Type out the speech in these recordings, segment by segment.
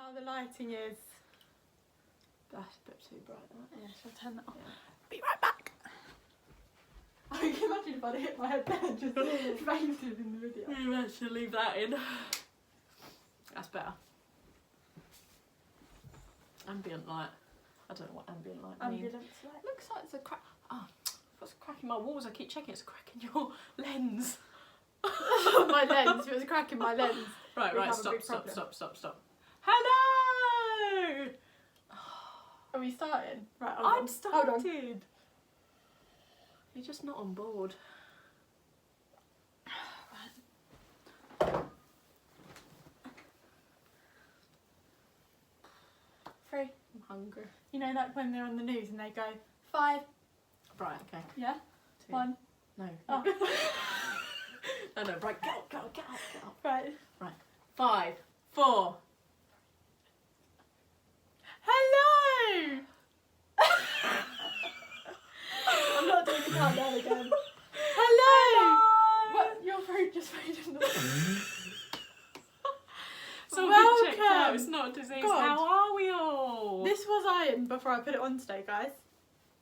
how the lighting is. That's a bit too bright, that. Yeah, shall I turn that off? Yeah. Be right back. I can imagine if I'd hit my head there and just fainted in the video. We might should leave that in. That's better. Ambient light. I don't know what ambient light means. Ambulance light. Looks like it's a crack. Oh, what's a crack in my walls? I keep checking. It's a crack in your lens. My lens. If it was a crack in my lens. Right, we'd right. have a Stop, big stop, problem. stop. Hello. Are we starting? Right, hold I'm on. started. Hold on. You're just not on board. 3. I'm hungry. You know, like when they're on the news and they go 5. Right, okay. Yeah. 2. 1. No. Oh. No, right, get out. Right. Right. 5, 4. Hello. I'm not doing the countdown again. Hello. What? Your throat just made a noise. So welcome. checked out. It's not a disease. God. How are we all? This was iron before I put it on today, guys.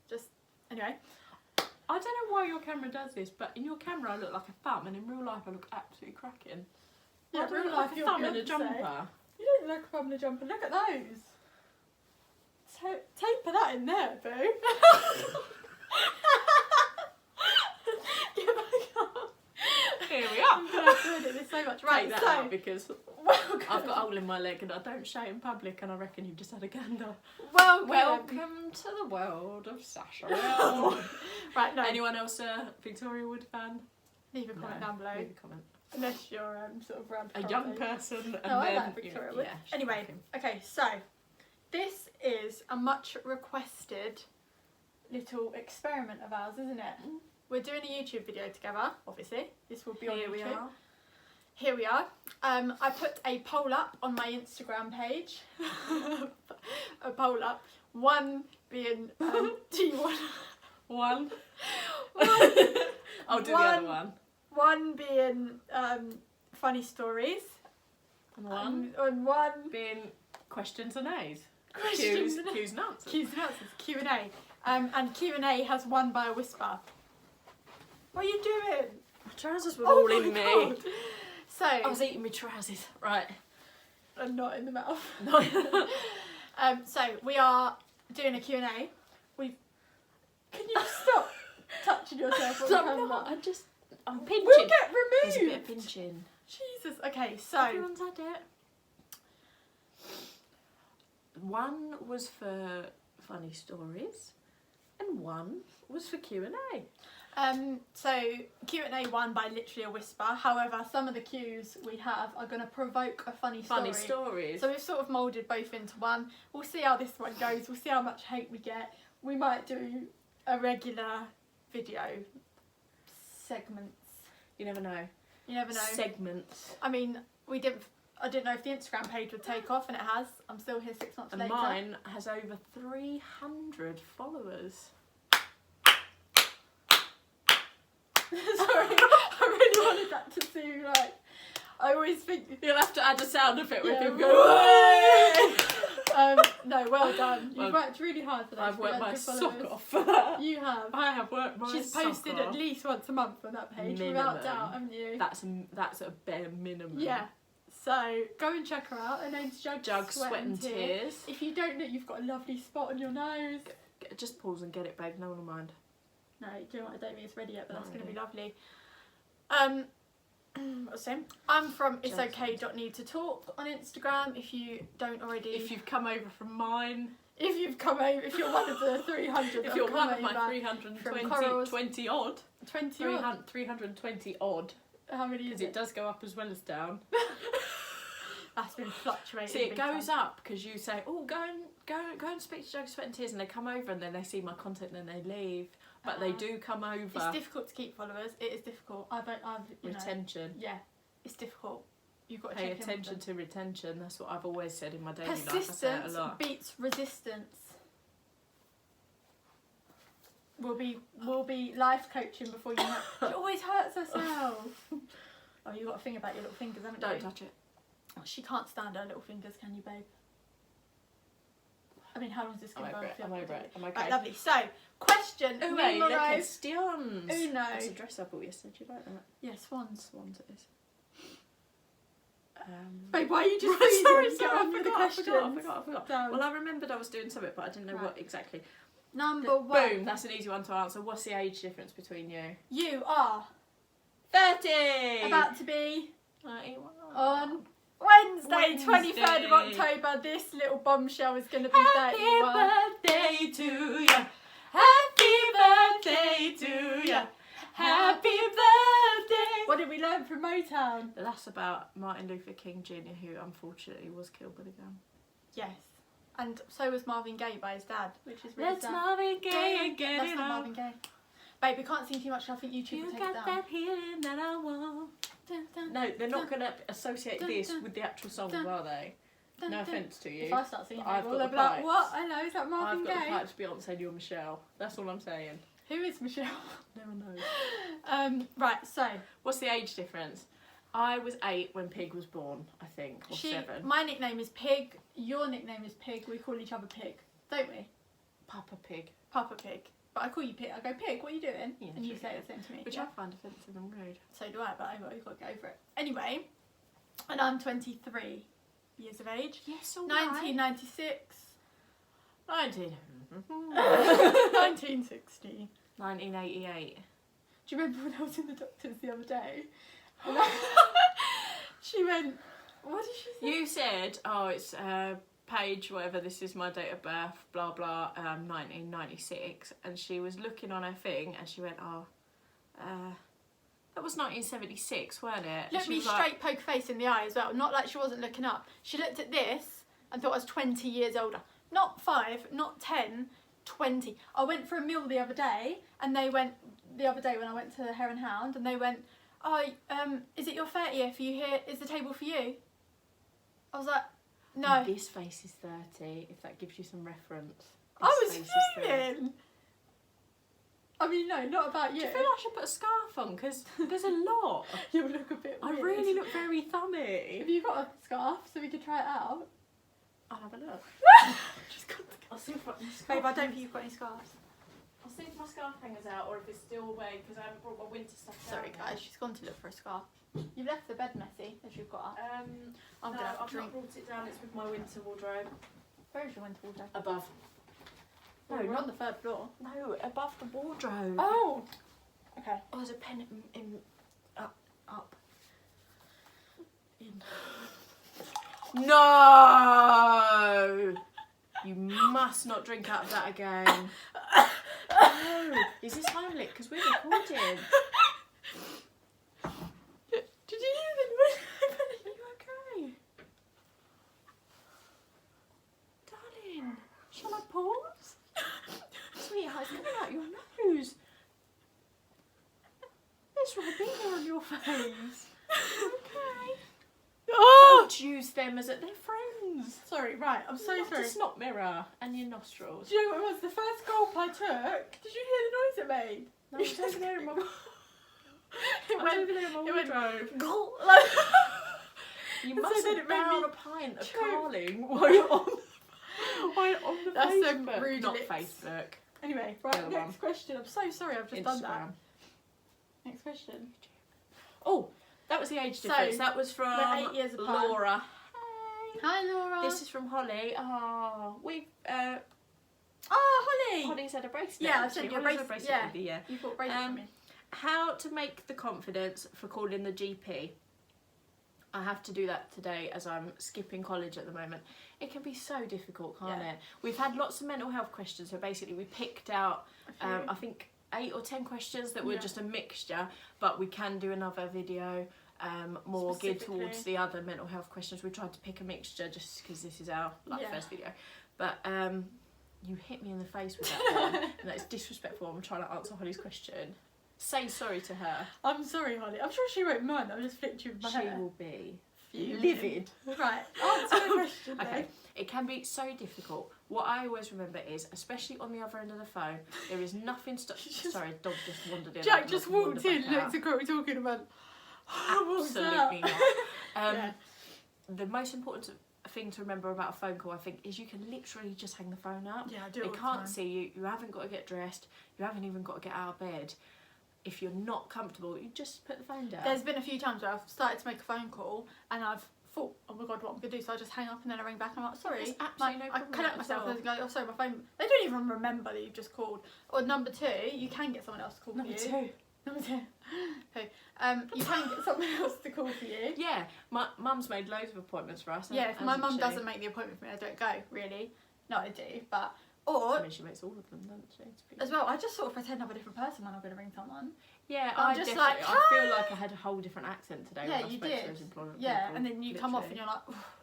Just anyway. I don't know why your camera does this, but in your camera I look like a thumb, and in real life I look absolutely cracking. Yeah, I don't real look life like a you're thumb in a Beyonce. jumper. You don't look up in a jumper. Look at those. Taper that in there, boo. Get back up. Here we are. I'm glad to edit this so much. Right, Take that so out because welcome. I've got a hole in my leg and I don't shout in public, and I reckon you've just had a gander. Welcome. Welcome to the world of Sasha. Well. Right, no. Anyone else a Victoria Wood fan? Leave a comment No, down below. Leave a comment. Unless you're sort of around. A young person. And No, I then, like Victoria Wood. yeah, she's Anyway, cracking. okay, so this is a much requested little experiment of ours, isn't it? Mm. We're doing a YouTube video together, obviously. This will be on Here YouTube. we are. Here we are. I put a poll up on my Instagram page. A poll up. One being, do you want... One. One, I'll do the other one. one being funny stories. And one And one being questions and A's. questions. Q's and answers. Q's and answers. Q&A. And Q&A has won by a whisper. What are you doing? My trousers were Oh all my in me. God. So, I was eating my trousers. Right. and not in the mouth. No. So we are doing a Q&A. Can you stop touching yourself on the I'm camera? not. I'm pinching. We'll get There's a bit of removed. pinching. Jesus. Okay, so Everyone's had it. One was for funny stories, and one was for Q&A. so Q&A won by literally a whisper. However, some of the Qs we have are going to provoke a funny story. Funny stories. So we've sort of moulded both into one. We'll see how this one goes. We'll see how much hate we get. We might do a regular video segments. You never know. You never know. Segments. I mean, I didn't know if the Instagram page would take off, and it has. I'm still here 6 months And later. mine has over 300 followers. Sorry, I really wanted that to seem like. I always think. You'll have to add a sound effect with Yeah. him going. No, well done. You've Well, worked really hard for that. I've worked my 300 sock followers. off for that. You have. I have worked my She's sock posted off. at least once a month on that page, Minimum. without doubt, haven't you? That's a bare minimum. Yeah. So go and check her out. Her name's Jug, Sweat and Tears. If you don't know, you've got a lovely spot on your nose. Just pause and get it, babe. No one will mind. No, do you know what? I don't think it's ready yet, but that's No, going to be no. lovely. What was I saying? I'm from Jug, itsok.need to talk on Instagram. If you don't already, If you've come over from mine, if you've come over, if you're one of the 300, if you're one of my over, 320 Corals. 20 odd, 20 odd. 320 odd, How many is because it? it does go up as well as down. That's been fluctuating. See, it big goes time. up because you say, "Oh, go and speak to Jug, Sweat and Tears," and they come over and then they see my content and then they leave. But they do come over. It's difficult to keep followers. It is difficult. I've you know, Retention. yeah, it's difficult. You've got to Pay check in with attention them. to retention. That's what I've always said in my daily life. I say it a Persistence lot. beats resistance. We'll be life coaching before you know. She always hurts herself. Oh, you got a thing about your little fingers, haven't Don't you? touch it. She can't stand her little fingers, can you, babe? mean, how long is this going to go on? I'm over it. I'm okay. Right, lovely. So, question Uno, numero questions. uno. It's a dress I bought yesterday. Do you like that? Yeah, swans. Swans it is. Babe, why are you just sorry, get on with the questions? I forgot. Well, I remembered I was doing something, but I didn't know what exactly. Number one. Boom, that's an easy one to answer. What's the age difference between you? You are 30! about to be 91. on Wednesday, Wednesday. 23rd of October. This little bombshell is going to be 31. Happy birthday to ya! Happy birthday to ya! Happy birthday! What did we learn from Motown? That's about Martin Luther King Jr., who unfortunately was killed with a gun. Yes. And so was Marvin Gaye by his dad, which is really Let's sad. Marvin Gaye and get That's it not on. Marvin Gaye. Babe, we can't sing too much. I think YouTube You will take it got down. that healing that I want. Dun, dun, No, they're not dun, going to associate dun, this dun, with the actual song, dun, are they? dun, No dun. offence to you. If I start singing, I've they'll got be the like, pipes. what? Hello, is that Marvin I've got Gaye? the pipes, Beyonce, you're Michelle. That's all I'm saying. Who is Michelle? No one knows. Right, so What's the age difference? I was 8 when Pig was born, I think, or 7. my nickname is Pig. Your nickname is Pig. We call each other Pig, don't we? Papa Pig. Papa Pig. But I call you Pig. I go, Pig, what are you doing? Yeah, and you true, say yeah. the same to me. Which yeah. I find offensive and rude. So do I, but you've got to get over it. Anyway, and I'm 23 years of age. Yes, all 1996. 1960. 1988. Do you remember when I was in the doctor's the other day? And she went, what did she say? You said, oh, it's Paige, whatever, this is my date of birth, blah, blah, 1996. And she was looking on her thing and she went, oh, that was 1976, weren't it? Looked me straight poker face in the eye as well. Not like she wasn't looking up. She looked at this and thought I was 20 years older. Not 5, not 10, 20. I went for a meal the other day and they went, the other day when I went to the Hare and Hound, and they went, oh, is it your 30th? Are you here? Is the table for you? I was like, no. This face is 30, if that gives you some reference. I was fuming. I mean, no, not about you. Do you feel like I should put a scarf on? Because there's a lot. You look a bit weird. I really look very thummy. Have you got a scarf so we could try it out? I'll have a look. She's got the I'll see if my scarf Babe, I don't think you've got any scarves. I'll see if my scarf hanger's out or if it's still away because I haven't brought my winter stuff down. Sorry guys, she's gone to look for a scarf. You've left the bed messy as you've got up. I'm no, gonna I've drink. not brought it down. It's with my winter wardrobe. Where is your winter wardrobe? Above. No, we're not on the third floor. No, above the wardrobe. Oh! Okay. Oh, there's a pen in up. In. No! You must not drink out of that again. No! Is this Heimlich? Because we're recording. Did you hear the noise? Are you okay? Darling, shall I pause? Sweetheart, it's coming out your nose. There's Ribena on your face. Okay. Oh! Don't use them as they're friends. Sorry, right, I'm so Not sorry. to snot mirror and your nostrils. Do you know what it was? The first gulp I took, did you hear the noise it made? No, it's over there in my It went over there in my wardrobe. gulp, like... You So mustn't then it made down me a pint of choke. carling while you're on the That's some Facebook. rude Not lips. Facebook. Anyway, right, Go on. next question. I'm so sorry I've just done that. Instagram. Next question. Oh, that was the age So, difference. That was from we're 8 years apart. Laura. Hi Laura. This is from Holly. Oh, we've Oh, Holly! Holly's had a bracelet. Yeah, I actually. sent you a Holly's had bracelet, yeah. with you, yeah. You bought a bracelet for me. How to make the confidence for calling the GP. I have to do that today as I'm skipping college at the moment. It can be so difficult, can't Yeah. it? We've had lots of mental health questions, so basically we picked out, I think, 8 or 10 questions that were just a mixture, but we can do another video more geared towards the other mental health questions. We tried to pick a mixture just because this is our first video. But you hit me in the face with that one, and that's disrespectful. I'm trying to answer Holly's question. Say sorry to her. I'm sorry, Holly. I'm sure she won't mind. I'll just flick you with my She hair. will be Fuming. livid. Right, answer the question then. Okay, it can be so difficult. What I always remember is, especially on the other end of the phone, there is nothing sorry, a dog just wandered in. Jack just walked in, back out. looked at what we're talking about. Absolutely not. Yeah. The most important thing to remember about a phone call, I think, is you can literally just hang the phone up. Yeah, I do. They all the can't time. see you. You haven't got to get dressed. You haven't even got to get out of bed. If you're not comfortable, you just put the phone down. There's been a few times where I've started to make a phone call and I've thought, oh my god, what I'm gonna do? So I just hang up and then I ring back and I'm like, sorry. There's absolutely no I problem connect with that myself at and go, oh sorry, my phone. They don't even remember that you've just called. Or number two, you can get someone else to call Number for you. two. Number two. You can get someone else to call for you. Yeah, my mum's made loads of appointments for us. Yeah, if my mum hasn't she? doesn't make the appointment for me, I don't go, really. No, I do, but... Or, I mean, she makes all of them, doesn't she? It's pretty- as well, I just sort of pretend I'm a different person when I'm going to ring someone. Yeah, I'm I just definitely, like, I feel like I had a whole different accent today Yeah, when I you spoke to did. those employment Yeah, people, and then you come off and literally. you're like, oof.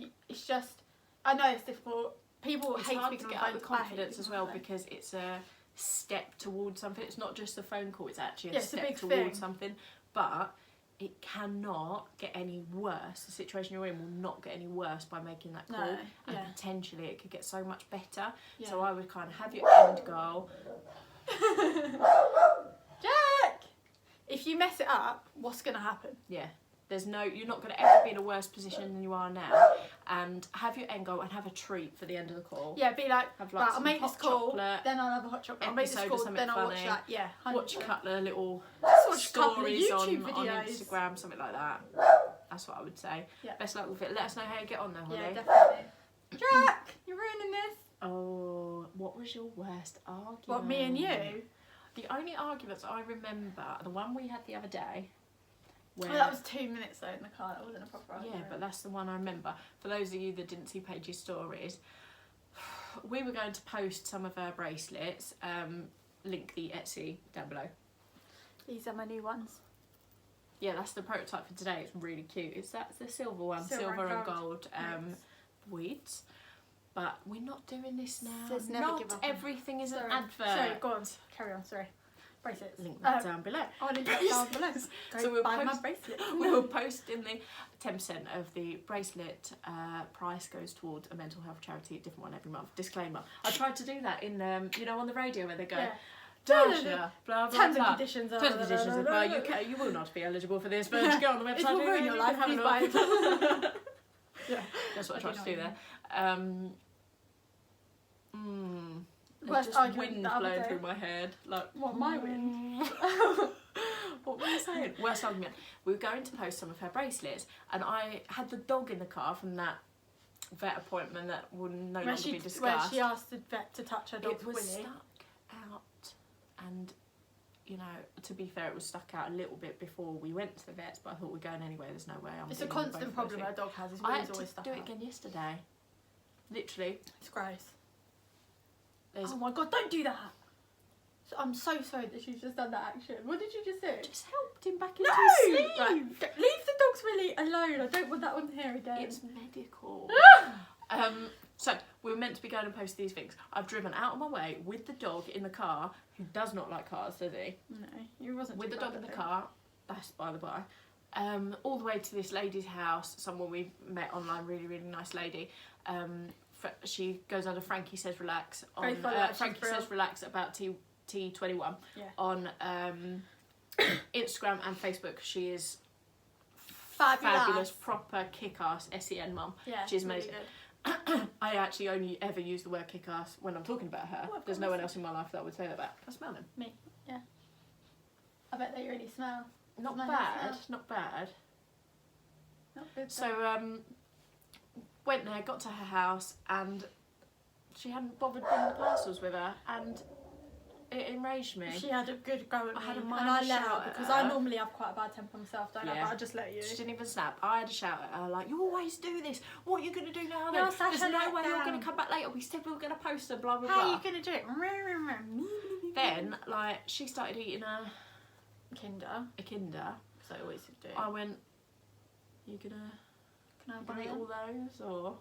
Like, it's just... I know it's difficult. People It's hate hard speaking to on get out the the phone. I hate confidence as speaking on well the phone. because it's a step towards something. It's not just a phone call, it's actually a Yeah, it's a step big towards thing. something. But it cannot get any worse. The situation you're in will not get any worse by making that call. No, And yeah. potentially it could get so much better. Yeah. So I would kind of have your end goal. Jack! If you mess it up, what's going to happen? Yeah. You're not going to ever be in a worse position than you are now. And have your end goal and have a treat for the end of the call. Yeah, be like, Have right, I'll some make this hot call, chocolate, then I'll have a hot chocolate. I'll make this episode call, or something then I'll watch funny. that. Yeah, 100%. Watch a couple of little Watch a couple of stories on YouTube videos. Instagram, something like that. That's what I would say. Yeah. Best luck with it. Let us know how you get on there, Holly. Yeah, definitely. Jack, you're ruining this. Oh, what was your worst argument? What, me and you? The only arguments I remember, the one we had the other day, where Oh, that was 2 minutes though in the car. That wasn't a proper yeah, argument. but that's the one I remember. For those of you that didn't see Paige's stories, we were going to post some of her bracelets. Link the Etsy down below. These are my new ones. Yeah, that's the prototype for today. It's really cute. That's the silver one, Silver silver and and gold. gold weeds. But we're not doing this now. Says never Not give up. everything is Sorry. an advert. Sorry, go on. Carry on, sorry. Bracelets. Link that down below. Oh, I didn't get down below. Go So we'll buy my post- bracelet. We will post in the 10% of the bracelet price goes towards a mental health charity, a different one every month. Disclaimer. I tried to do that in, on the radio where they go, Yeah. Dasha, blah, blah, Terms and blah. conditions. Terms and conditions apply. You will not be eligible for this, but just go on the website. It will ruin anyway, your you life. can have a Please look. buy it. Yeah. That's what I I tried do to do know there. There's Worst just argument wind the other blowing day. through my head. Like, What, my wind? what were you saying? Worst argument. We were going to post some of her bracelets, and I had the dog in the car from that vet appointment that will no Where longer she, be where discussed. she asked the vet to touch her dog's It was willy. stuck out, and to be fair, it was stuck out a little bit before we went to the vets. But I thought we're going anyway. There's no way I'm. It's a dealing with both constant of problem those our dog has. His things. I willy's had always to stuck do it out. again yesterday. Literally, It's gross. there's Oh my god, don't do that! So, I'm so sorry that she's just done that action. What did you just do? just helped him back into No! his sleep. Right, leave the dog's willy alone. I don't want that one here again. It's medical. So we were meant to be going and post these things. I've driven out of my way with the dog in the car, who does not like cars, does he? No, you wasn't With too the bad dog in at the it. car, that's by the by. All the way to this lady's house, someone we met online, really, really nice lady. She goes under Frankie Says Relax on Very funny, she's Frankie brilliant. Says Relax about T21 Yeah. on Instagram and Facebook. She is Fabulous. proper kick-ass SEN mum. Yeah, She's really amazing. good. I actually only ever use the word kick-ass when I'm talking about her. Oh, of There's no course. one else in my life that I would say that about. I smell them. Me, yeah. I bet they really smell. Not Nice bad, smell. not bad. Not good. So went there, got to her house, and she hadn't bothered bringing the parcels with her, and it enraged me. She had a good go at I me, had a and minor I let shout her at because her. I normally have quite a bad temper myself, don't I? Yeah. But I just let you. She didn't even snap. I had a shout at her like, "You always do this. What are you going to do now? You're Then? such There's a no way you're letdown. going to come back later. We said we were going to post her, blah blah How blah." are you gonna do it? Then like she started eating a Kinder, Kinder. because I always do. I went, "You gonna Can I eat buy all them? those or?"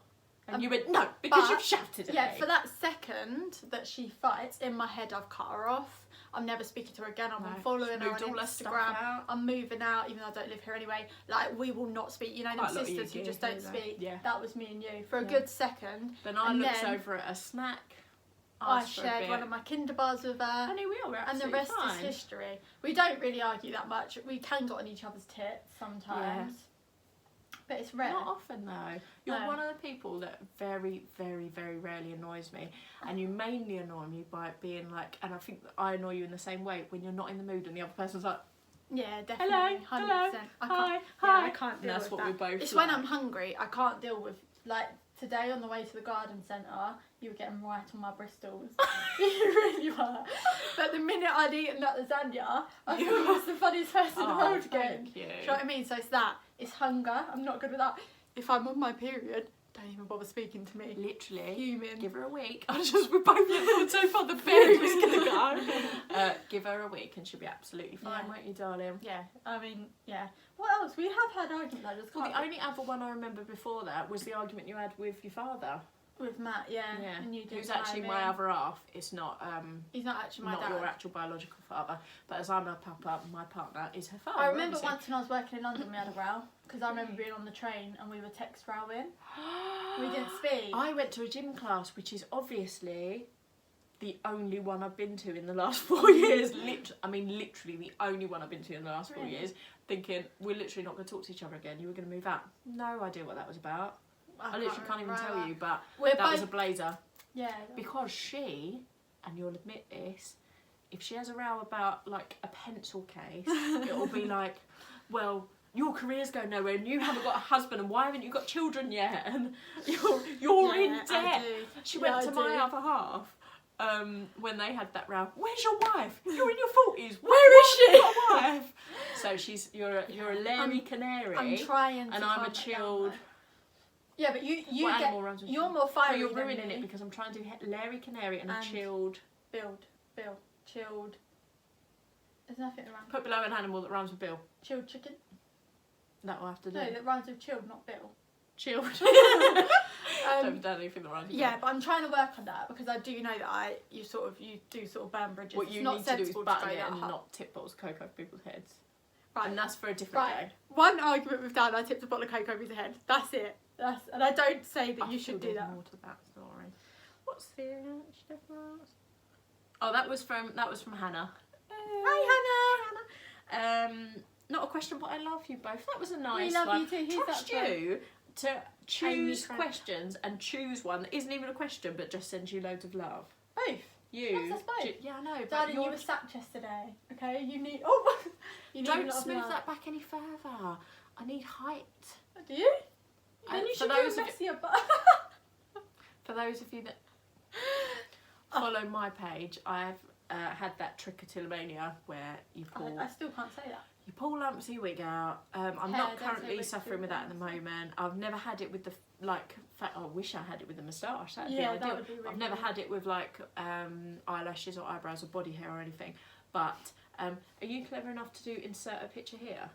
And you went, "No, because but- you've shouted at Yeah, me." for that second that she fights, in my head I've cut her off. I'm never speaking to her again. I'm No, unfollowing her on moved all her stuff Instagram. out. I'm moving out, even though I don't live here anyway. Like, we will not speak. You know, Quite a them lot of you sisters who do, just don't do that. speak. Yeah. That was me and you for a Yeah. good second. Then I and looked then over at a snack. I asked for a shared bit, one of my Kinder bars with her. and here we are. We're And the absolutely rest fine. is history. We don't really argue that much. We can get on each other's tits sometimes. But But it's rare. Not often though. You're No. one of the people that very, very, very rarely annoys me, and you mainly annoy me by being like, and I think that I annoy you in the same way when you're not in the mood and the other person's like, yeah, definitely. hello, 100%. hi, Yeah, hi. I can't deal And that's with what that. we both It's like. when I'm hungry, I can't deal with, like, today on the way to the garden centre, you were getting right on my bristles. You really were. But the minute I'd eaten that lasagna, I thought you was the funniest person in the world again. Thank you. Do you know what I mean? So it's that. It's hunger. I'm not good with that. If I'm on my period, don't even bother speaking to me. Literally. Human. Give her a week. We're both looking so far the fairy was gonna go. Give her a week and she'll be absolutely fine, Yeah. won't you, darling? Yeah, I mean, yeah. What else? We have had arguments. I just Well, can't. the only other one I remember before that was the argument you had with your father. With Matt, yeah. Yeah. And you didn't Who's actually know my me. other half. It's not He's not actually my not dad. your actual biological father, but as I'm a papa, my partner is her father. I remember obviously. once when I was working in London, we had a row because I remember being on the train and we were text rowing. We didn't speak. I went to a gym class, which is obviously the only one I've been to in the last 4 years. Literally the only one I've been to in the last 4 Really? years. Thinking we're literally not going to talk to each other again. You were going to move out. No idea what that was about. I literally can't even tell you, but We're that was both- a blazer. Yeah. Because she, and you'll admit this, if she has a row about like a pencil case, it'll be like, well, your career's going nowhere and you haven't got a husband and why haven't you got children yet? And you're in Yeah, I debt. do. She Yeah, went I to my do. other half when they had that row. Where's your wife? You're in your 40s. Where is she? Your wife. So you're a Larry Canary. I'm trying to and I'm calm a it down, chilled. though. Yeah, but you What get. animal rhymes with You're chilled? more fiery You're than ruining me. it because I'm trying to do Larry Canary and a And- chilled. Chilled. There's nothing that rhymes. Put below an animal that rhymes with Bill. Chilled chicken. That will have to do. No, that rhymes with chilled, not Bill. Chilled. Um, Don't done anything that rhymes with Yeah, Bill. but I'm trying to work on that because I do know that you do sort of burn bridges. What It's you not need to do is sensible button go it that and hard. not tip bottles of cocoa over people's heads. Right. And that's for a different Right. day. One argument we've done, I tipped a bottle of cocoa over his head. That's it. And I don't say that I you feel should do there's that. more to that story. What's this difference? Oh, that was from Hannah. Hi, Hannah. Not a question, but I love you both. That was a nice love one. you too. Who's Trust that from? you to Amy choose Frank. questions and choose one that isn't even a question, but just sends you loads of love. Both. You. That's us both. Yeah, I know. But Darling, you you're were sacked yesterday. Okay, you need. Oh, you need a Don't lot of smooth love. that back any further. I need height. Do you? And Then you for should those do a of messier butt. For those of you that follow my page, I've had that trichotillomania where you pull I still can't say that. you pull lumps of your wig out. I'm Hair, not don't say currently wigs, suffering with that at the moment. I've never had it with the I wish I had it with the moustache. That'd Yeah, be that ideal. would be really I've never good. had it with like eyelashes or eyebrows or body hair or anything. But are you clever enough to do insert a picture here?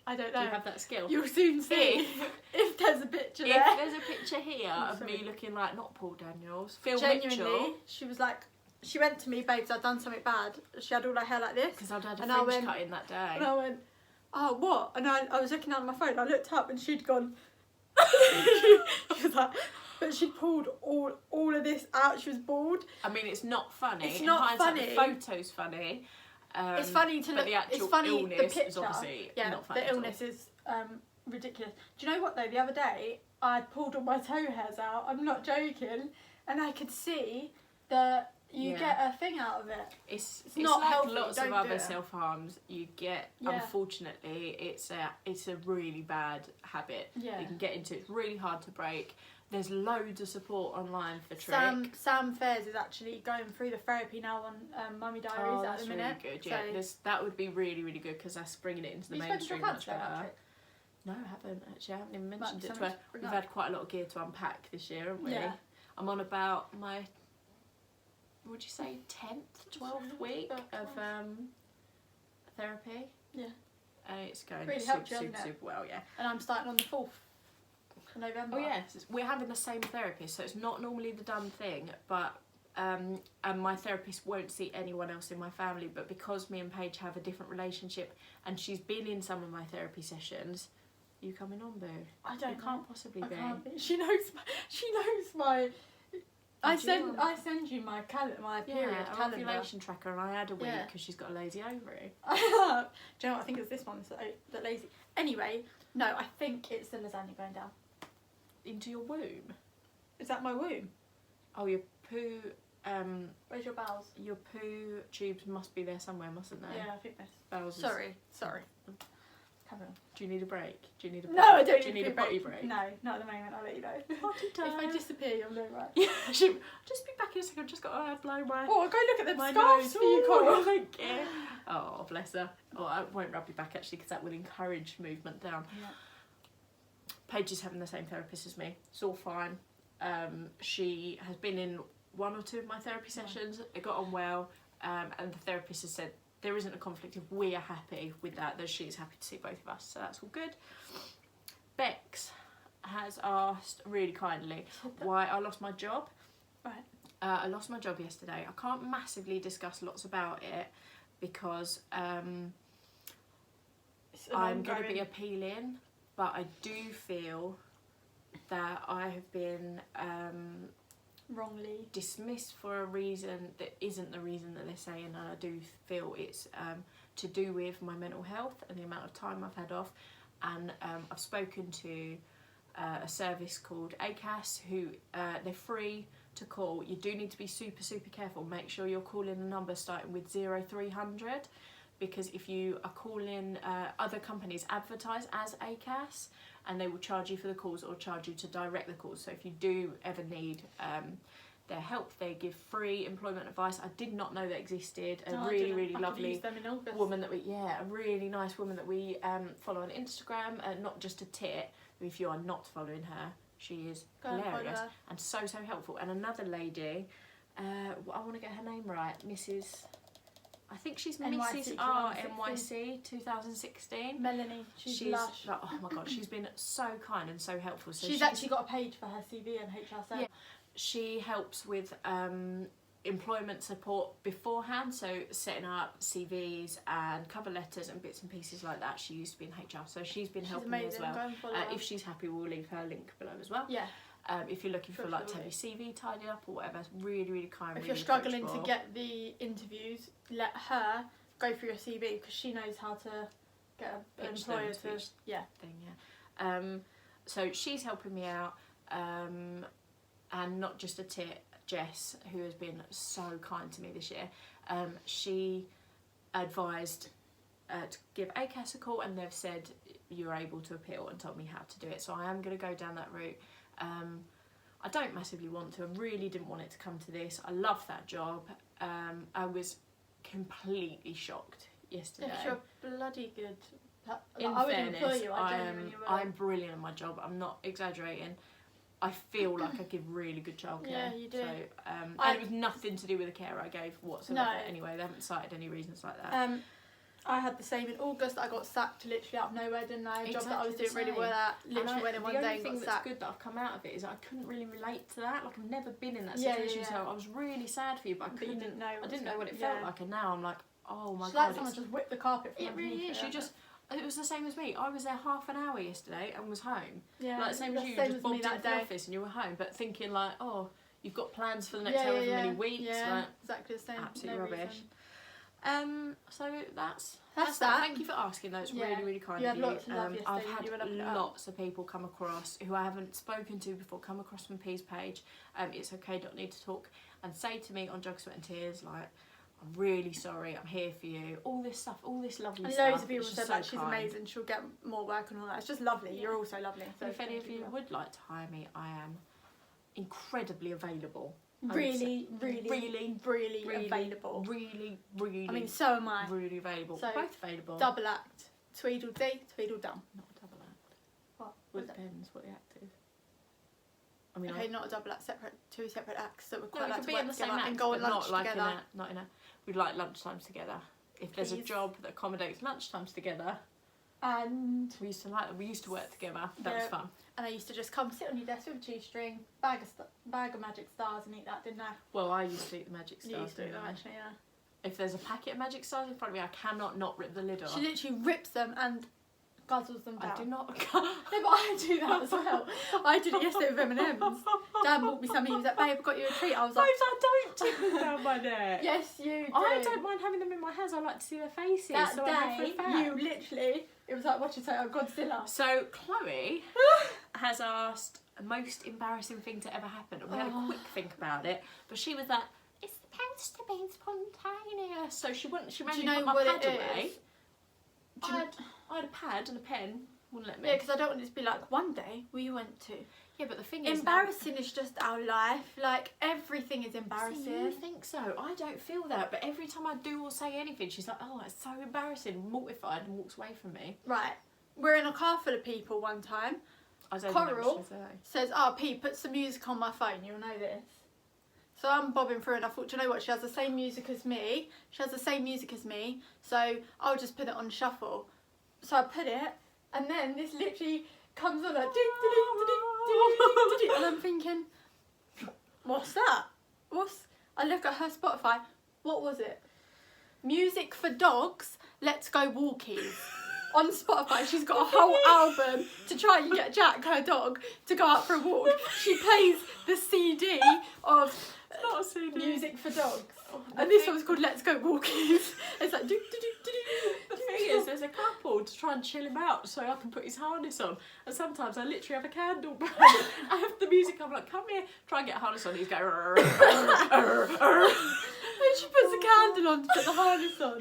I don't Do know. you have that skill? You'll soon see if there's a picture there. If there's a picture here of me Sorry. looking like not Paul Daniels, Phil Genuinely, Mitchell, she was like, she went to me, babes, I've done something bad. She had all her hair like this. because I'd had a And I fringe went- cut in that day. And I went, oh, what? And I was looking down at my phone. I looked up and she'd gone. She was like, but she pulled all of this out. She was bald. I mean, it's not funny. It's In not hindsight, funny. The photo's funny. It's funny to but look. the actual It's funny. illness The picture. is obviously Yeah, not funny. the at all. illness is ridiculous. Do you know what though? The other day I pulled all my toe hairs out. I'm not joking, and I could see that you Yeah. get a thing out of it. It's not like healthy, lots don't of do other it. self harms. You get, Yeah. unfortunately, it's a really bad habit. Yeah. You can get into. It's really hard to break. There's loads of support online for Trick. Sam Fairs is actually going through the therapy now on Mummy Diaries Oh, at that's the really minute. good. Yeah, So, that would be really, really good because that's bringing it into the you spoken to mainstream your much counsellor about better. Trick? No, I haven't actually. I haven't even mentioned Right, it to something her. to bring We've up. had quite a lot of gear to unpack this year, haven't we? Yeah. I'm on about my, would you say, 10th, 12th week of therapy. Yeah. And it's going Really super, helped you, super, hasn't it? super well, yeah. And I'm starting on the 4th of November. Oh yes, we're having the same therapist, so it's not normally the done thing, but and my therapist won't see anyone else in my family, but because me and Paige have a different relationship and she's been in some of my therapy sessions, you coming on, boo? I don't You can't possibly I be. can't be. She knows my. I Do you send you my my period Yeah, a calendar. ovulation tracker, and I had a week Yeah. because she's got a lazy ovary. Do you know what? I think it's this one that's lazy. Anyway, No, I think it's the lasagna going down. Into your womb? Is that my womb? Oh, your poo... Where's your bowels? Your poo tubes must be there somewhere, mustn't they? Yeah, I think this. Bowels is- Sorry. Carry on. Do you need a break? Do you need a No, I don't Do you need need a potty break. break? No, not at the moment. I'll let you know. Potty time. If I disappear, you'll know, right? Yeah, just be back in a second. I've just got to blow my... Oh, go look at the my scarves nose. for you, Ooh, Cora. thank you. Oh, bless her. Oh, I won't rub you back actually because that will encourage movement down. Yeah. Paige is having the same therapist as me. It's all fine. She has been in 1 or 2 of my therapy sessions. It got on well, and the therapist has said there isn't a conflict if we are happy with that she's happy to see both of us, so that's all good. Bex has asked really kindly why I lost my job. Right. I lost my job yesterday. I can't massively discuss lots about it because I'm going to be appealing, but I do feel that I have been wrongly dismissed for a reason that isn't the reason that they're saying, and I do feel it's to do with my mental health and the amount of time I've had off. And I've spoken to a service called ACAS who they're free to call. You do need to be super careful. Make sure you're calling a number starting with 0300, because if you are calling, other companies advertise as ACAS and they will charge you for the calls or charge you to direct the calls. So if you do ever need their help, they give free employment advice. I did not know that existed. A really lovely woman that a really nice woman that we follow on Instagram, not just a tit. If you are not following her, she is hilarious and so helpful. And another lady, I want to get her name right, Mrs. I think she's Mrs. R NYC 2016. Melanie, she's lush. Like, oh my god, she's been so kind and so helpful. So she's actually got a page for her CV and HR. Yeah, she helps with employment support beforehand, so setting up CVs and cover letters and bits and pieces like that. She used to be in HR, so she's been helping me as well. If she's happy, we'll leave her link below as well. Yeah. If you're looking for like to have your CV tidied up or whatever, it's really kind. If you're struggling to get the interviews, let her go through your CV because she knows how to get an employer to thing. Yeah. So she's helping me out, and not just a tit. Jess, who has been so kind to me this year, she advised to give ACAS a call, and they've said you're able to appeal and told me how to do it. So I am going to go down that route. I don't massively want to. I really didn't want it to come to this. I love that job. I was completely shocked yesterday. If you're bloody good. I would employ you. I'm brilliant at my job. I'm not exaggerating. I feel like I give really good childcare. Yeah, you do. So, and it was nothing to do with the care I gave whatsoever. No. Anyway, they haven't cited any reasons like that. I had the same in August. I got sacked literally out of nowhere, didn't I? A job that I was doing really well at. Literally went in one day and got sacked. The only thing that's good that I've come out of it is I couldn't really relate to that. Like I've never been in that situation, so I was really sad for you, but I didn't know. I didn't know what it felt like, and now I'm like, oh my god. Like someone just whipped the carpet from underneath. It really is. It was the same as me. I was there half an hour yesterday and was home. Yeah, like the same as you. You just bobbed into the office and you were home, but thinking like, oh, you've got plans for the next however many weeks. Yeah, like, exactly the same. Absolutely rubbish. So that's that. Thank you for asking. That's really kind you of you. Lots of love yesterday. I've had lots of people come across who I haven't spoken to before come across from P's page. It's okay.need to talk and say to me on Jug, Sweat and Tears like, I'm really sorry, I'm here for you. All this stuff, all this lovely stuff. Loads of people said that she's amazing, she'll get more work and all that. It's just lovely. Yeah. You're also lovely. So if any of you would like to hire me, I am incredibly available. Really available. Really. I mean, so am I. Really available. So both available. Double act. Tweedledee, Tweedledum. Not a double act. What? Well, it depends what the act is. I mean, okay, not a double act, two separate acts that would quite like to be work in the same together act, and go on lunch not together. Not in a. We'd like lunchtimes together. If there's a job that accommodates lunchtimes together. And we used to work together. That was fun. And I used to just come sit on your desk with a G-string, bag of Magic Stars and eat that, didn't I? Well, I used to eat the Magic Stars. You used to eat them actually, yeah. If there's a packet of Magic Stars in front of me, I cannot not rip the lid off. She literally rips them and guzzles them down. I do not. No, but I do that as well. I did it yesterday with M&M's. Dan bought me some. He was like, "Babe, I got you a treat." I was like, I don't tip them down my neck. Yes, you do. I don't mind having them in my hands. I like to see their faces. That day, you literally It was like, what you say, Godzilla. So Chloe has asked most embarrassing thing to ever happen, and we had a quick think about it, but she was like, it's supposed to be spontaneous. So she wouldn't. She made me put my pad away. I had a pad and a pen. Wouldn't let me. Yeah, because I don't want it to be like one day we went to. Yeah, but the thing is, embarrassing is just our life. Like, everything is embarrassing. See, you think so? I don't feel that, but every time I do or say anything, she's like, oh, it's so embarrassing, mortified, and walks away from me. Right. We're in a car full of people one time. I don't Coral says, oh, Pete, put some music on my phone, you'll know this. So I'm bobbing through and I thought, do you know what, she has the same music as me. She has the same music as me, so I'll just put it on shuffle. So I put it, and then this literally comes on like, and I'm thinking, what's that? I look at her Spotify, what was it? Music for Dogs, Let's Go Walkies. On Spotify, she's got a whole album to try and get Jack, her dog, to go out for a walk. She plays the CD of Music for Dogs. And this one's called Let's Go Walkies. It's like, The thing is, there's a couple to try and chill him out so I can put his harness on. And sometimes I literally have a candle burning. I have the music, I'm like, come here, try and get a harness on. He's going, and she puts a candle on to put the harness on.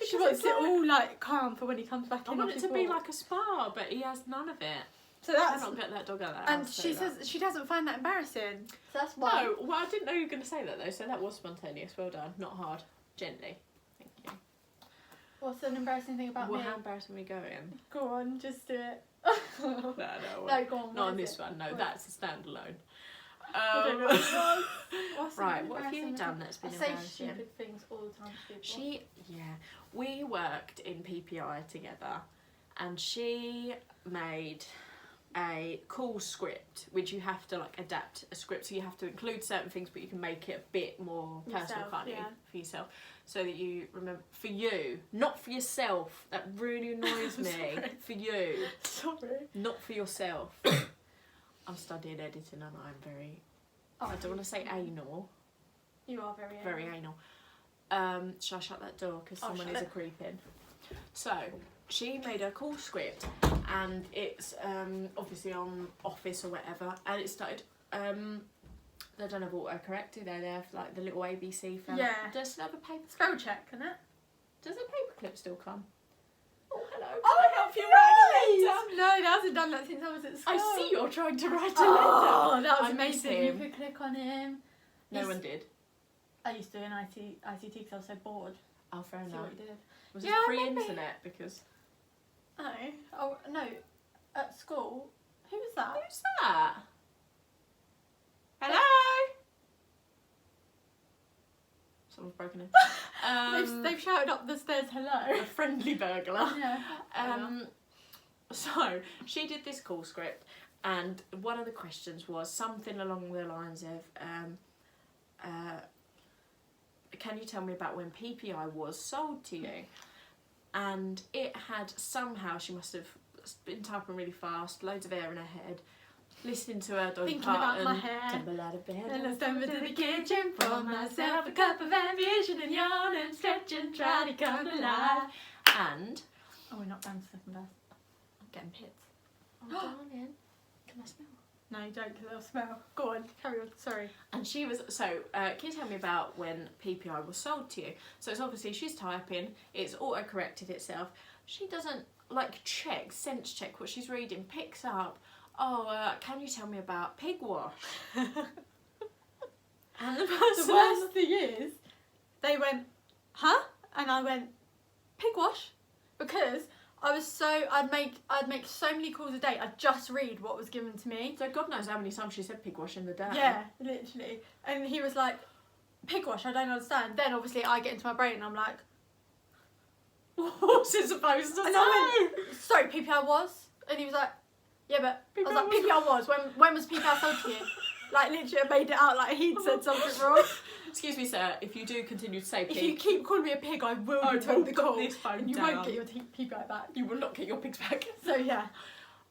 She wants it all like calm for when he comes back in. I want it to be like a spa, but he has none of it. So that's. I don't get that dog out of that. And she says she doesn't find that embarrassing. So that's why. No, well, I didn't know you were going to say that though. So that was spontaneous. Well done. Not hard. Gently. Thank you. What's an embarrassing thing about me? How embarrassing are we going? Go on, just do it. No, go on. Not on this one. No, that's a standalone. I don't know what it was. Right, what have you done that's been embarrassing? I say stupid things all the time to people. We worked in PPI together, and she made a call script, which you have to like adapt a script, so you have to include certain things, but you can make it a bit more personal, funny for yourself, so that you remember for you, not for yourself. That really annoys me. For you, not for yourself. I'm studying editing and I'm very, I don't want to say anal. You are very anal. Shall I shut that door because someone is creeping? So, she made a call script and it's obviously on Office or whatever, and it started, they don't have autocorrect, do they? They have like the little ABC fella. Yeah. Does it have a paper spell check, isn't it? Does a paperclip still come? Oh, hello. Can I help you write a letter? No, that hasn't done that since I was at school. I see you're trying to write a letter. Oh, that was amazing. You could click on him. No one did. I used to do an ICT because I was so bored. Oh, fair enough. See what you did. Was it pre-internet? Because... No. Oh, no. At school. Who was that? Who's that? Hello? Someone's broken in. They've shouted up the stairs, hello. A friendly burglar. Yeah. So, she did this call script, and one of the questions was something along the lines of, can you tell me about when PPI was sold to you? And it had somehow, she must have been typing really fast, loads of air in her head, listening to her Dolly Parton. Thinking about my hair. Tumble out of bed. And I stumble to the kitchen, pour myself a cup of ambition and yawn and stretch and try to come alive. And... Oh, we're not down to second verse. I'm getting pits. Oh, darling. Can I smell? No, you don't, because they'll smell. Go on, carry on, sorry. And she was, can you tell me about when PPI was sold to you? So it's obviously, she's typing, it's auto-corrected itself. She doesn't, like, sense check what she's reading, picks up, can you tell me about pig wash? And the person... The worst thing is, they went, huh? And I went, pig wash? Because... I was I'd make so many calls a day, I'd just read what was given to me. So God knows how many times she said pig wash in the day. Yeah, literally. And he was like, pig wash, I don't understand. Then obviously I get into my brain and I'm like, what's it supposed to say? I went, sorry, PPI was? And he was like, yeah, but I was like, PPI was, when was PPI sold to you? Like literally I made it out like he'd said something wrong. Excuse me, sir, if you do continue to say pig... If you keep calling me a pig, I will return the call. This phone and you down. won't get your pig right back. You will not get your pigs back. So yeah,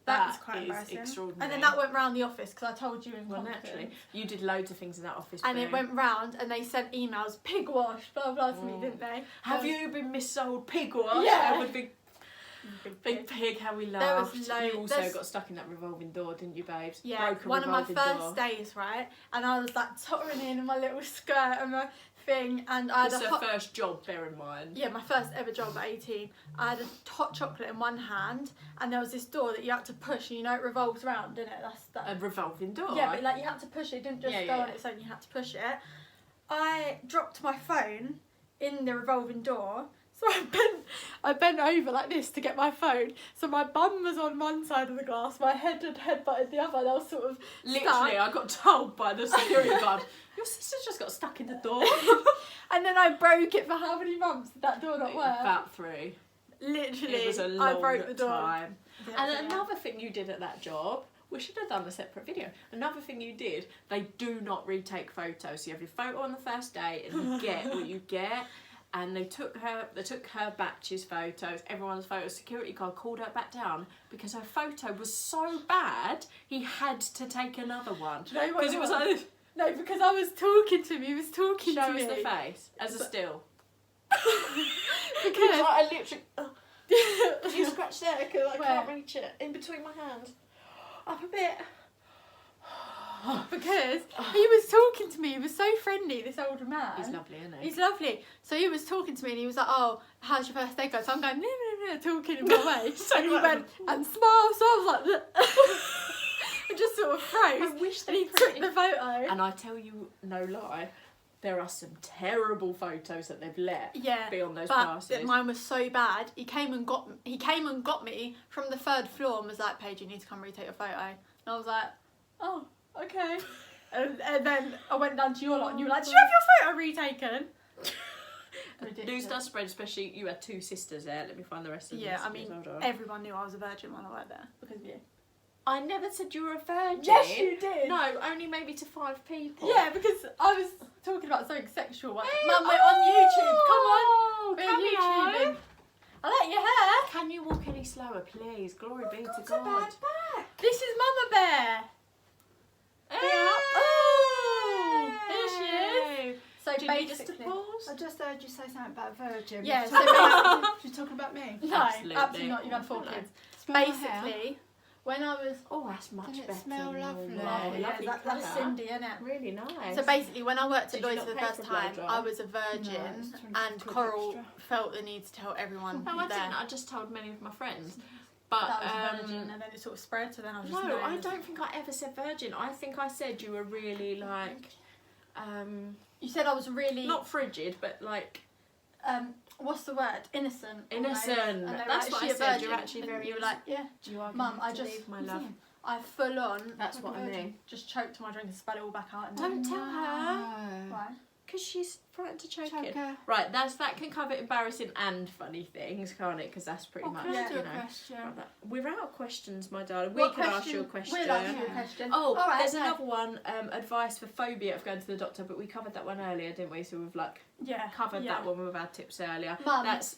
that was quite embarrassing. Extraordinary. And then that went round the office, because I told you in confidence. Naturally. You did loads of things in that office. And it went round and they sent emails, pig wash, blah blah to me, didn't they? Have you been missold pig wash? Yeah. That would be... Big Pig, how we There was laughed. You also got stuck in that revolving door, didn't you, babes? Yeah, Broke a one of my revolving first door. days, right? And I was like tottering in my little skirt and my thing, and I had It's her first job, bear in mind. Yeah, my first ever job at 18. I had a hot chocolate in one hand, and there was this door that you had to push, and you know it revolves around, didn't it? That's that. A revolving door. Yeah, but like you had to push it. It didn't just go on its own. You had to push it. I dropped my phone in the revolving door. So I bent over like this to get my phone. So my bum was on one side of the glass, my head had headbutted the other, and I was sort of Literally, stuck. I got told by the security guard, your sister's just got stuck in the door. And then I broke it for how many months did that door not work? About 3. Literally, It was a long I broke the door. time. And another thing you did at that job, we should have done a separate video. Another thing you did, they do not retake photos. So you have your photo on the first day, and you get what you get. And they took her batch's photos, everyone's photos. Security guard called her back down because her photo was so bad. He had to take another one because it was like this. No, because I was talking to him. He was talking Show to me. us the face as a still. Because I literally. You scratch there because I can't reach it in between my hands. Up a bit. Because he was talking to me. He was so friendly, this older man. He's lovely, isn't he? He's lovely. So he was talking to me and he was like, oh, how's your first day going? So I'm going, talking in my way. And he went, and smile. So I was like, I just sort of froze. I wish and he took the photo. And I tell you, no lie, there are some terrible photos that they've let be on those passes. But mine was so bad. He came and got me from the 3rd floor and was like, Paige, you need to come retake your photo. And I was like, oh, okay. and then I went down to your lot and you were like, do you have your photo retaken? News does spread, especially you had 2 sisters there. Let me find the rest of them. Yeah, I mean, everyone knew I was a virgin when I worked there because of you. I never said you were a virgin. Yes, you did. No, only maybe to 5 people. Yeah, because I was talking about something sexual. Mum, we're on YouTube. Come on. We're on YouTube. I like your hair. Can you walk any slower, please? Glory be to Got a God. bad back. This is Mama Bear. Yeah. Oh, there she is. So Do you need us to basically, pause? I just heard you say something about virgin. yeah. So She's talking about me. no, Absolutely. absolutely not. You've had 4 kids. Smell my hair? Basically, when I was Oh, that's much Doesn't it better. smell lovely? Lovely that's colour. Cindy, isn't it? Really nice. So basically, when I worked at Did you Lloyd's for not the pay first for a blow time, dry? I was a virgin, No, it's 20 and quid Coral extra. felt the need to tell everyone No, I there didn't. I just told many of my friends. But that I was a virgin, and then it sort of spread. So then I was just no, known I as- don't think I ever said virgin. I think I said you were really like, You said I was really not frigid, but like what's the word? Innocent. innocent. almost. And they were That's like, what "She I a said. virgin?" You're actually And very. You were like, yeah. Do you are Mum, going I to just leave my love. I full on. That's what I mean. Just choked my drink and spat it all back out. And Don't tell her, Why? because she's frightened to choke it. Choker. Right, that can cover embarrassing and funny things, can't it? Because that's pretty much, Can I Yeah. do you a know. question? Right, we're out of questions, my darling. We What can ask you a question. We'll ask you a question. Oh, All right, there's no. another one. Advice for phobia of going to the doctor, but we covered that one earlier, didn't we? So we've like Yeah. covered yeah. that one with our tips earlier. Mum. That's.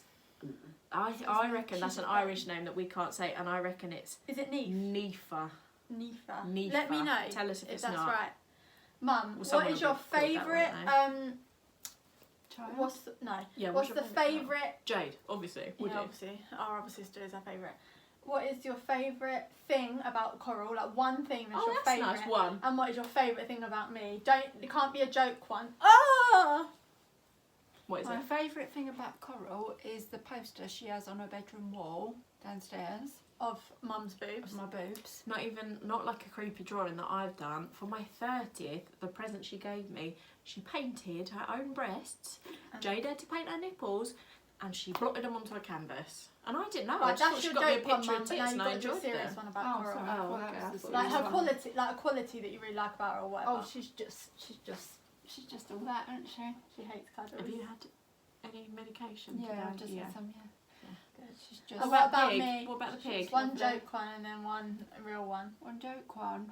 I reckon that's an Irish name that we can't say, and I reckon it's Is it Neef? Nifa. Nifa. Nifa. Let me know. Tell us if it's that's not. right. Mum, Well, someone what is will your be called that, favourite? won't Child? What's the, no? Yeah, What's what's the your favourite? favourite? Jade, obviously. Would Yeah, you? obviously, our other sister is our favourite. What is your favourite thing about Coral? Like one thing that's Oh, your that's favourite. nice. One. And what is your favourite thing about me? It can't be a joke one. Ah! What is My it? favourite thing about Coral is the poster she has on her bedroom wall downstairs Of Mum's boobs. of my boobs. Not like a creepy drawing that I've done. For my 30th, the present she gave me, she painted her own breasts. Jade had to paint her nipples, and she blotted them onto a canvas. And I didn't know. I Right, just thought that's she your got me a joke one, picture Mum, of but now tits, you've and I got to do a enjoyed serious them. one about Oh, Coral. sorry. Oh, Well, okay, that I was thought the Like her one. quality, like a quality that you really like about her or whatever. Oh, she's just all that, isn't she? She hates cuddles. Have you had any medication? Yeah, today? I just had some. Yeah. Good. She's Oh, just what about pig? me? What about the pig? One Lovely. joke one and then one real one. one joke one.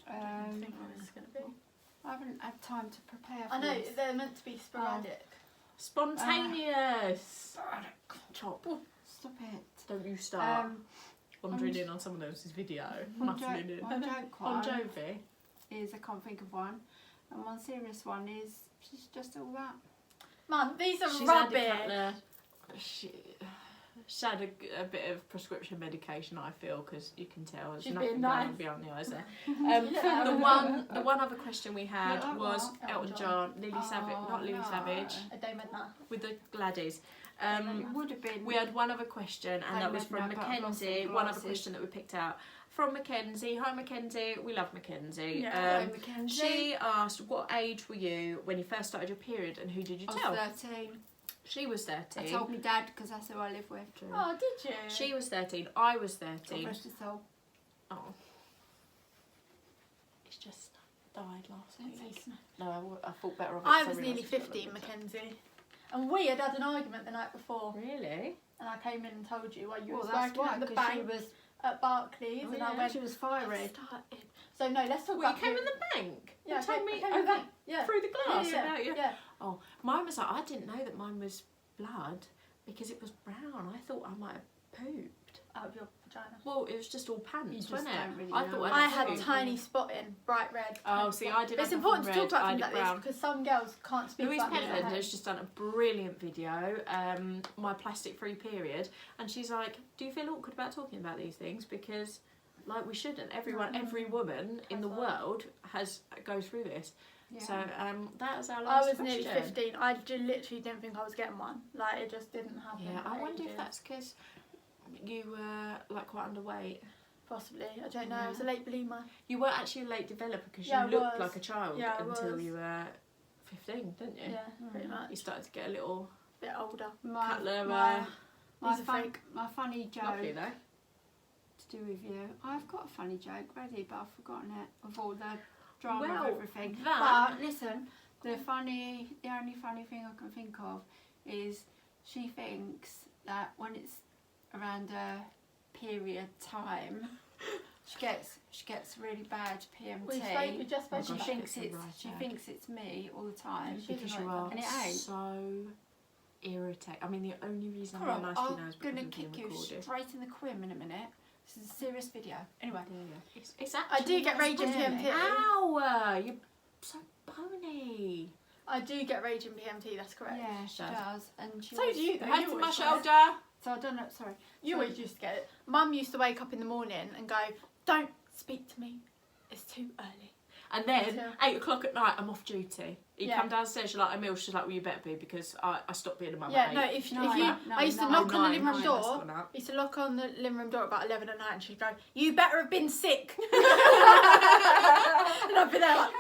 I don't think what this is going to be. I haven't had time to prepare for I know, this. they're meant to be sporadic. Spontaneous. Chop. Stop it. Don't you start wandering I'm in on someone else's video. One Muffling in. joke, one joke Bon one Jovi. is I can't think of one, and one serious one is she's just all that. Mum, these are She's rubbish. Cutler. She She's had a bit of prescription medication, I feel, because you can tell there's She's nothing being going nice. on behind the eyes there. Yeah. The one other question we had Yeah, was what? Elton John, Lily Savage, not Lily no. Savage, A day midnight. with the Gladys. It would have been. We had one other question, and that was from I've got Mackenzie. glossy One other glasses. question that we picked out from Mackenzie. Hi Mackenzie, we love Mackenzie. Yeah, Hello, Mackenzie. She asked, what age were you when you first started your period, and who did you I tell? was 13. She was 13. I told my dad because that's who I live with. Oh, did you? She was 13. I was God 13. rest his soul. Oh. It's just died last Don't say week. snow. No, I thought better of it. I so was nearly realised it's 15, not Mackenzie. And we had an argument the night before. Really? And I came in and told you while you Well, was that's working why, at the 'cause she bank was. at Barclays. Oh, and yeah, I went, She was fiery. started. So no, let's talk Well, about you came you. in the bank. Yeah, You told I me came in over the bank. Yeah. through the glass yeah, about you. yeah. Oh, mine was like, I didn't know that mine was blood because it was brown. I thought I might have pooped. Out of your vagina. Well, it was just all You pants, just wasn't it? don't really I know. thought I I'd had pooped. tiny spotting, bright red. Oh, tiny see, spot. I didn't It's have important to nothing talk about red, I things did like this brown. because some girls can't speak Louise about things Pentland like has just done a brilliant video, my plastic-free period, and she's like, do you feel awkward about talking about these things? Because, like, we shouldn't. Every woman in the world goes through this. Yeah. So that was our I last was question. nearly 15. I literally didn't think I was getting one. Like, it just didn't happen. Yeah, I for wonder if ages. that's because you were like quite underweight. Possibly. I don't know. I was a late bloomer. You were actually a late developer because Yeah, I you looked was. like a child Yeah, I until was. you were 15, didn't you? Yeah, pretty much. You started to get a little bit older. Cutler. my He's a freak. my funny joke Lovely though. to do with you. I've got a funny joke ready, but I've forgotten it with all the drama Well, of everything. that- But listen, the only funny thing I can think of is she thinks that when it's around a period time, she gets really bad PMT. We just Oh spoke gosh, She about thinks it's a it's right she out. thinks it's me all the time. She Because doesn't you like are And it ain't. so irritating. I mean, the only reason I'm Coral, nice to you now I'm is because gonna we're being kick you recorded. straight in the quim in a minute. This is a serious video. Anyway, It's I actually do get nice raging to- PMT. Ow! You're so bony. I do get raging PMT, that's correct. yeah, she does, and she. So always- do you, though. Hand You to my always get it. shoulder. So I don't know. Sorry. You always used to get it. Mum used to wake up in the morning and go, don't speak to me, it's too early. And then Yeah. 8 o'clock at night, I'm off duty. You Yeah. come downstairs, you're like, Emil, she's like, well, you better be because I stopped being a mum Yeah, at no, 8. if No, you, no, I used to no, knock on the nine, living room nine, door. that's gone up. I used to knock on the living room door about 11 at night and she'd go, you better have been sick. And I'd be there like,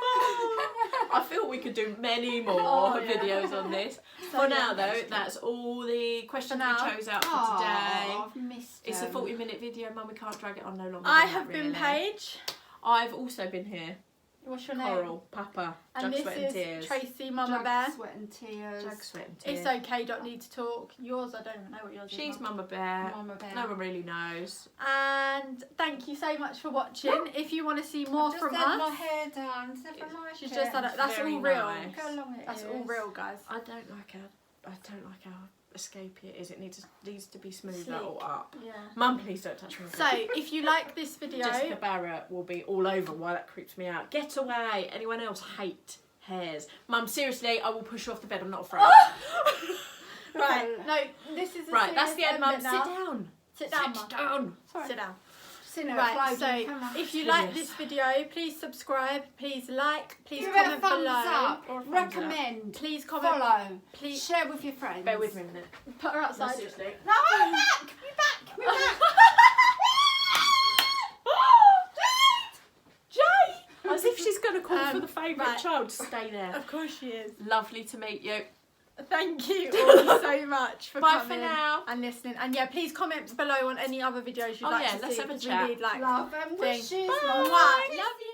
I feel we could do many more Oh, yeah. videos on this. So, For yeah. now, though, that's all the questions For we now. chose out for Oh, today. I've missed It's a them. 40-minute video, Mum. We can't drag it on no longer. I than have that, been really. Paige. I've also been here. What's your name? Coral, Papa, And Jug, this Sweat and is Tears. Tracy, Mama Jug, Bear. Sweat and Tears. Jug, Sweat and Tears. It's okay, don't need to talk. Yours, I don't even know what yours She's is. Mama Bear. Mama Bear. No one really knows. And thank you so much for watching. If you want to see more I've just from had my us, hair done. So if I like she's it. just had it. That's Very all real. nice. Look how long it That's is. all real, guys. I don't like how escapey it is. It needs to be smoothed Sleek. or up. Yeah. Mum, please don't touch me. So, if you like this video, Jessica Barrett will be all over why that creeps me out. Get away. Anyone else hate hairs? Mum, seriously, I will push you off the bed. I'm not afraid. right? No, this is a Right, that's the serious end, Mum. bit Sit now. down. Sit down, Sit Mum. down. Sorry. Sit down. Cinema Right, floating, so come on. if you like Goodness. this video, please subscribe, please like, please Give it a comment thumbs below. up, Or a thumbs recommend, Please comment. follow, Please share with your friends. Bear with me a minute. put her No, outside. seriously. No, I'm back. We're back. We're back. Jay! As if she's going to call for the favourite right. child to stay there. Of course she is. Lovely to meet you. Thank you all so much for Bye coming for now. and listening. And yeah, please comment below on any other videos you'd Oh like yeah, to let's see. have a 'cause chat. We need like Love and thing. wishes. Mwah. Bye. Love you.